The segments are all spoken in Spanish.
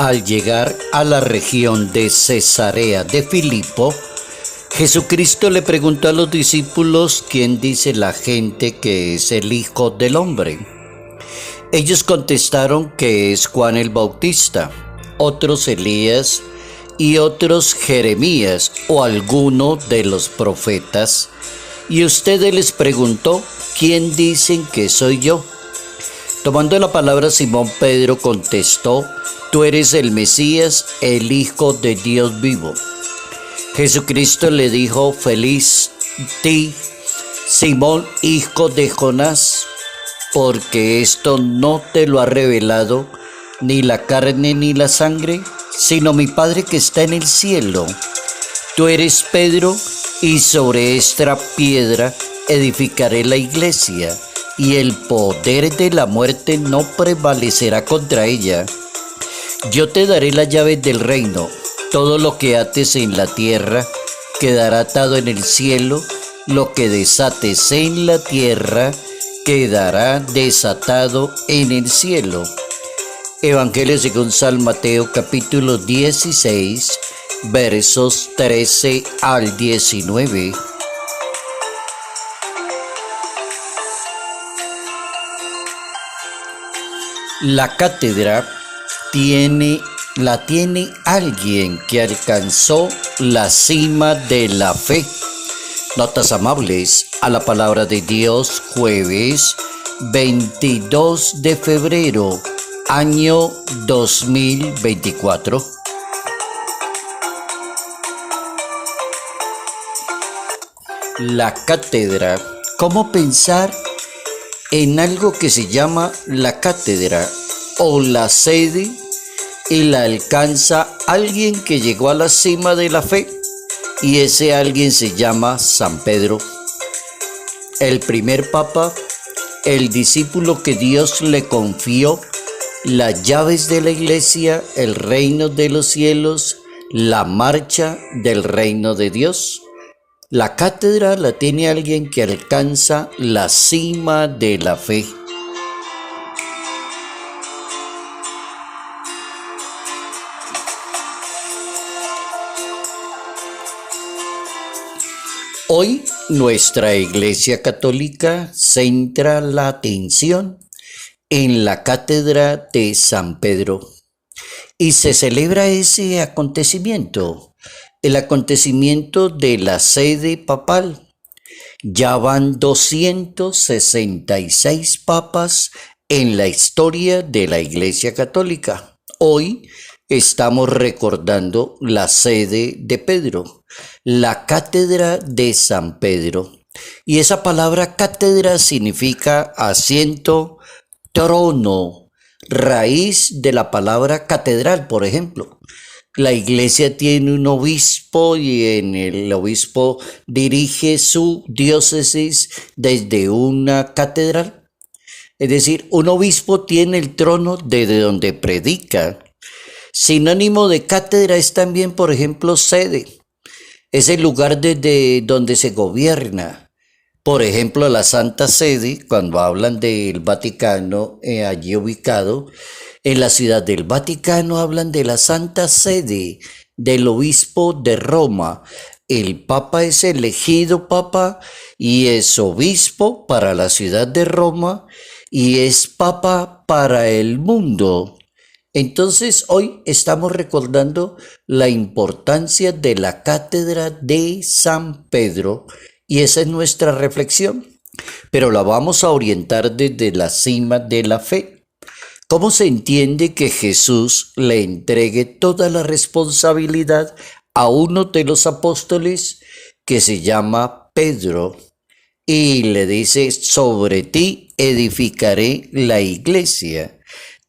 Al llegar a la región de Cesarea de Filipo, Jesucristo le preguntó a los discípulos quién dice la gente que es el Hijo del Hombre. Ellos contestaron que es Juan el Bautista, otros Elías y otros Jeremías o alguno de los profetas. Y usted les preguntó, ¿quién dicen que soy yo? Tomando la palabra, Simón Pedro contestó, tú eres el Mesías, el Hijo de Dios vivo. Jesucristo le dijo, feliz ti, Simón, hijo de Jonás, porque esto no te lo ha revelado ni la carne ni la sangre, sino mi Padre que está en el cielo. Tú eres Pedro, y sobre esta piedra edificaré la iglesia, y el poder de la muerte no prevalecerá contra ella. Yo te daré las llaves del reino. Todo lo que ates en la tierra quedará atado en el cielo, lo que desates en la tierra quedará desatado en el cielo. Evangelio según San Mateo capítulo 16, versos 13 al 19. La cátedra la tiene alguien que alcanzó la cima de la fe. Notas amables a la palabra de Dios, jueves 22 de febrero, año 2024. La cátedra. ¿Cómo pensar en algo que se llama la cátedra o la sede y la alcanza alguien que llegó a la cima de la fe? Y ese alguien se llama San Pedro, el primer papa, el discípulo que Dios le confió las llaves de la iglesia, el reino de los cielos, la marcha del reino de Dios. La cátedra la tiene alguien que alcanza la cima de la fe. Hoy nuestra Iglesia Católica centra la atención en la cátedra de San Pedro y se celebra ese acontecimiento, el acontecimiento de la sede papal. Ya van 266 papas en la historia de la Iglesia Católica. Hoy estamos recordando la sede de Pedro, la cátedra de San Pedro. Y esa palabra cátedra significa asiento, trono, raíz de la palabra catedral, por ejemplo. La iglesia tiene un obispo y el obispo dirige su diócesis desde una catedral. Es decir, un obispo tiene el trono desde donde predica. Sinónimo de cátedra es también, por ejemplo, sede. Es el lugar desde donde se gobierna. Por ejemplo, la Santa Sede, cuando hablan del Vaticano, allí ubicado, en la ciudad del Vaticano hablan de la Santa Sede, del obispo de Roma. El Papa es elegido Papa y es obispo para la ciudad de Roma y es Papa para el mundo. Entonces hoy estamos recordando la importancia de la cátedra de San Pedro y esa es nuestra reflexión, pero la vamos a orientar desde la cima de la fe. ¿Cómo se entiende que Jesús le entregue toda la responsabilidad a uno de los apóstoles que se llama Pedro y le dice, sobre ti edificaré la iglesia?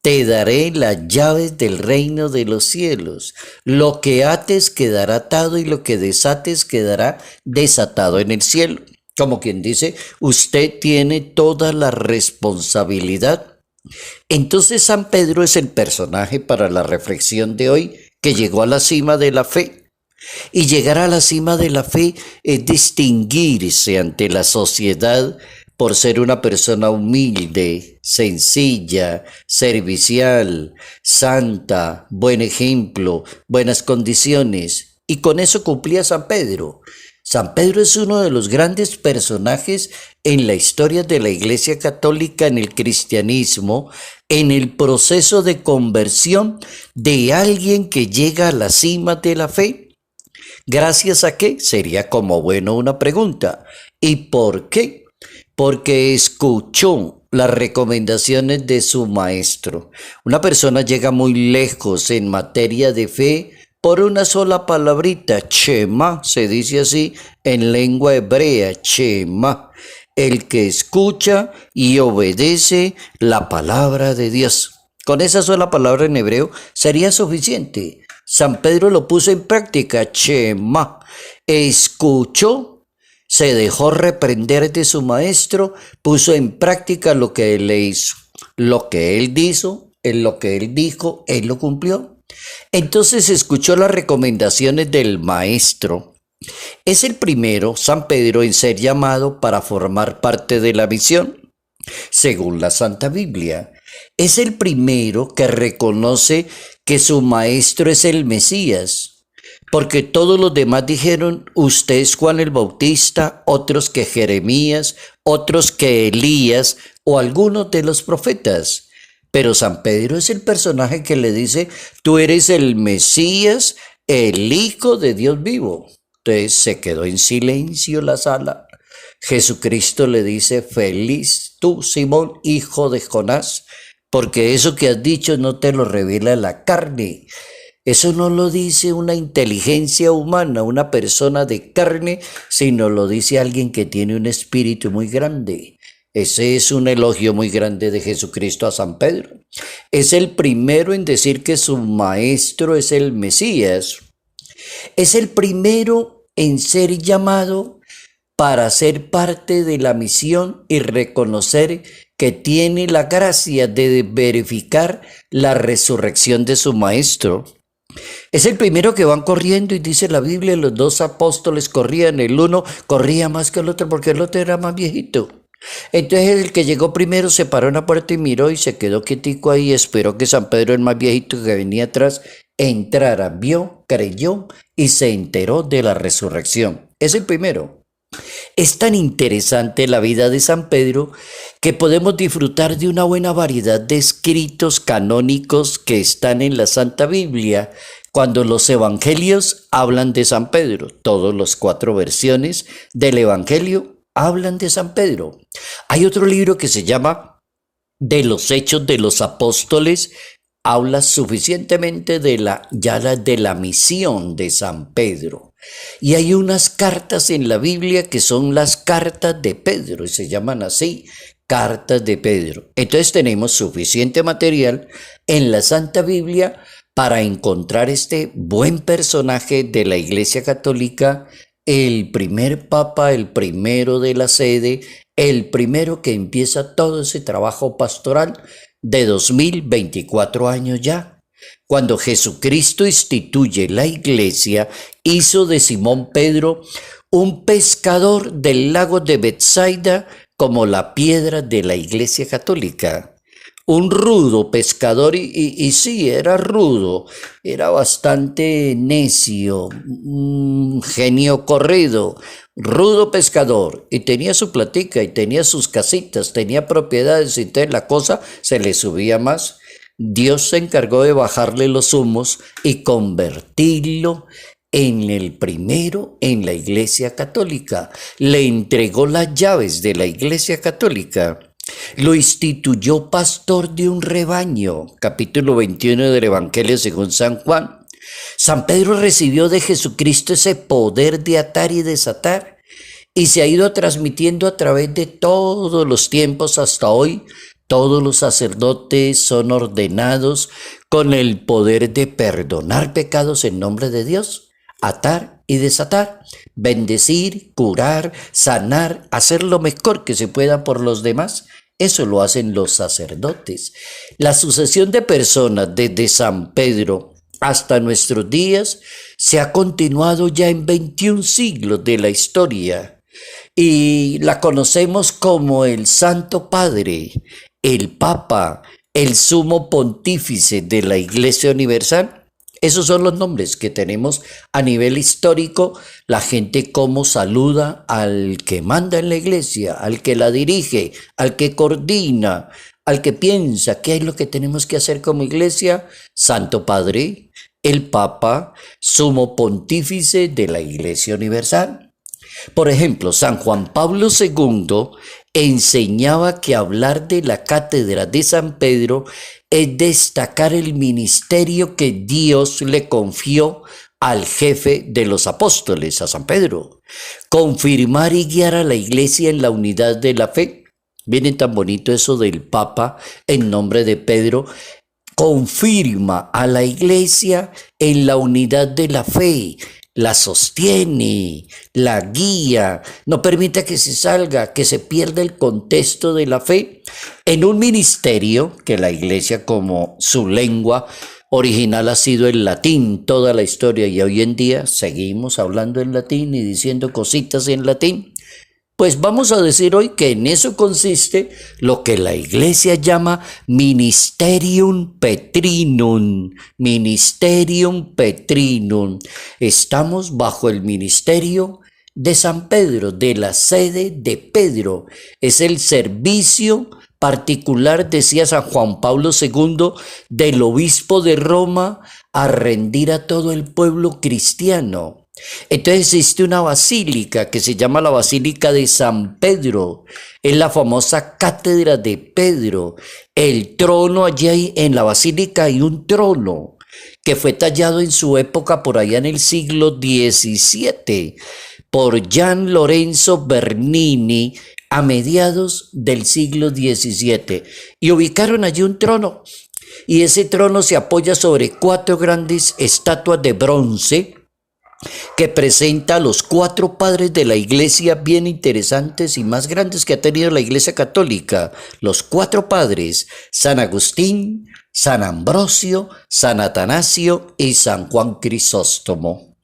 Te daré las llaves del reino de los cielos. Lo que ates quedará atado y lo que desates quedará desatado en el cielo. Como quien dice, usted tiene toda la responsabilidad. Entonces San Pedro es el personaje para la reflexión de hoy que llegó a la cima de la fe. Y llegar a la cima de la fe es distinguirse ante la sociedad por ser una persona humilde, sencilla, servicial, santa, buen ejemplo, buenas condiciones. Y con eso cumplía San Pedro. San Pedro es uno de los grandes personajes en la historia de la Iglesia Católica, en el cristianismo, en el proceso de conversión de alguien que llega a la cima de la fe. ¿Gracias a qué? Sería como bueno una pregunta. ¿Y por qué? Porque escuchó las recomendaciones de su maestro. Una persona llega muy lejos en materia de fe por una sola palabrita, Shema, se dice así en lengua hebrea, Shema, el que escucha y obedece la palabra de Dios. Con esa sola palabra en hebreo sería suficiente. San Pedro lo puso en práctica, Shema, escuchó, se dejó reprender de su maestro, puso en práctica lo que él le hizo, lo que él hizo, en lo que él dijo, él lo cumplió. Entonces escuchó las recomendaciones del maestro. Es el primero, San Pedro, en ser llamado para formar parte de la misión, según la Santa Biblia. Es el primero que reconoce que su maestro es el Mesías, porque todos los demás dijeron, usted es Juan el Bautista, otros que Jeremías, otros que Elías o algunos de los profetas. Pero San Pedro es el personaje que le dice, tú eres el Mesías, el Hijo de Dios vivo. Entonces se quedó en silencio la sala. Jesucristo le dice, feliz tú, Simón, hijo de Jonás, porque eso que has dicho no te lo revela la carne. Eso no lo dice una inteligencia humana, una persona de carne, sino lo dice alguien que tiene un espíritu muy grande. Ese es un elogio muy grande de Jesucristo a San Pedro. Es el primero en decir que su maestro es el Mesías. Es el primero en ser llamado para ser parte de la misión y reconocer que tiene la gracia de verificar la resurrección de su maestro. Es el primero que van corriendo y dice la Biblia, los dos apóstoles corrían, el uno corría más que el otro porque el otro era más viejito. Entonces el que llegó primero se paró en la puerta y miró y se quedó quietico ahí, esperó que San Pedro, el más viejito que venía atrás, entrara, vio, creyó y se enteró de la resurrección. Es el primero. Es tan interesante la vida de San Pedro que podemos disfrutar de una buena variedad de escritos canónicos que están en la Santa Biblia. Cuando los evangelios hablan de San Pedro, todas las 4 versiones del evangelio hablan de San Pedro. Hay otro libro que se llama De los Hechos de los Apóstoles, habla suficientemente de la misión de San Pedro. Y hay unas cartas en la Biblia que son las cartas de Pedro, y se llaman así, cartas de Pedro. Entonces tenemos suficiente material en la Santa Biblia para encontrar este buen personaje de la Iglesia Católica, el primer papa, el primero de la sede, el primero que empieza todo ese trabajo pastoral de 2024 años ya. Cuando Jesucristo instituye la iglesia, hizo de Simón Pedro un pescador del lago de Betsaida como la piedra de la Iglesia Católica. Un rudo pescador y sí, era rudo, era bastante necio, un genio corrido, rudo pescador, y tenía su platica y tenía sus casitas, tenía propiedades, y entonces la cosa se le subía más. Dios se encargó de bajarle los humos y convertirlo en el primero en la Iglesia Católica. Le entregó las llaves de la Iglesia Católica. Lo instituyó pastor de un rebaño, capítulo 21 del Evangelio según San Juan. San Pedro recibió de Jesucristo ese poder de atar y desatar y se ha ido transmitiendo a través de todos los tiempos hasta hoy. Todos los sacerdotes son ordenados con el poder de perdonar pecados en nombre de Dios, atar y desatar, bendecir, curar, sanar, hacer lo mejor que se pueda por los demás. Eso lo hacen los sacerdotes. La sucesión de personas desde San Pedro hasta nuestros días se ha continuado ya en 21 siglos de la historia. y la conocemos como el Santo Padre, el Papa, el Sumo Pontífice de la Iglesia Universal. Esos son los nombres que tenemos a nivel histórico, la gente cómo saluda al que manda en la iglesia, al que la dirige, al que coordina, al que piensa qué es lo que tenemos que hacer como iglesia. Santo Padre, el Papa, Sumo Pontífice de la Iglesia Universal. Por ejemplo, San Juan Pablo II enseñaba que hablar de la cátedra de San Pedro es destacar el ministerio que Dios le confió al jefe de los apóstoles, a San Pedro. Confirmar y guiar a la iglesia en la unidad de la fe. Miren tan bonito eso del Papa en nombre de Pedro. Confirma a la iglesia en la unidad de la fe, la sostiene, la guía, no permite que se salga, que se pierda el contexto de la fe en un ministerio que la iglesia, como su lengua original ha sido el latín toda la historia, y hoy en día seguimos hablando en latín y diciendo cositas en latín. Pues vamos a decir hoy que en eso consiste lo que la iglesia llama Ministerium Petrinum. Ministerium Petrinum. Estamos bajo el ministerio de San Pedro, de la sede de Pedro. Es el servicio particular, decía San Juan Pablo II, del obispo de Roma a rendir a todo el pueblo cristiano. Entonces existe una basílica que se llama la Basílica de San Pedro, es la famosa Cátedra de Pedro. El trono, allí en la basílica hay un trono que fue tallado en su época por allá en el siglo XVII por Gian Lorenzo Bernini a mediados del siglo XVII, y ubicaron allí un trono, y ese trono se apoya sobre 4 grandes estatuas de bronce que presenta a los 4 padres de la iglesia bien interesantes y más grandes que ha tenido la iglesia católica. Los 4 padres: San Agustín, San Ambrosio, San Atanasio y San Juan Crisóstomo.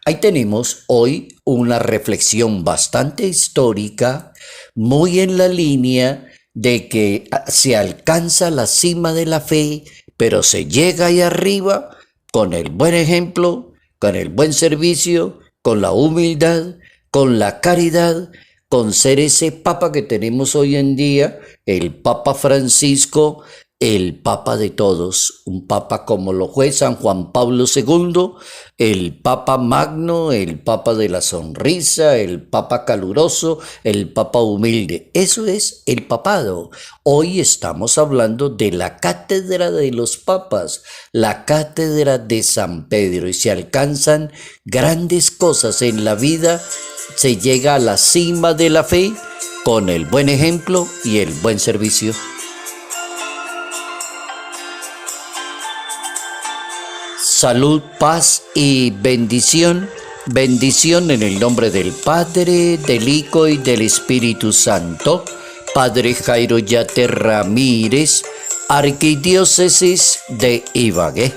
Ahí tenemos hoy una reflexión bastante histórica, muy en la línea de que se alcanza la cima de la fe, pero se llega ahí arriba con el buen ejemplo, con el buen servicio, con la humildad, con la caridad, con ser ese Papa que tenemos hoy en día, el Papa Francisco, el Papa de todos, un Papa como lo fue San Juan Pablo II, el Papa Magno, el Papa de la sonrisa, el Papa caluroso, el Papa humilde. Eso es el papado. Hoy estamos hablando de la cátedra de los papas, la cátedra de San Pedro, y se alcanzan grandes cosas en la vida, se llega a la cima de la fe con el buen ejemplo y el buen servicio. Salud, paz y bendición. Bendición en el nombre del Padre, del Hijo y del Espíritu Santo. Padre Jairo Yate Ramírez, Arquidiócesis de Ibagué.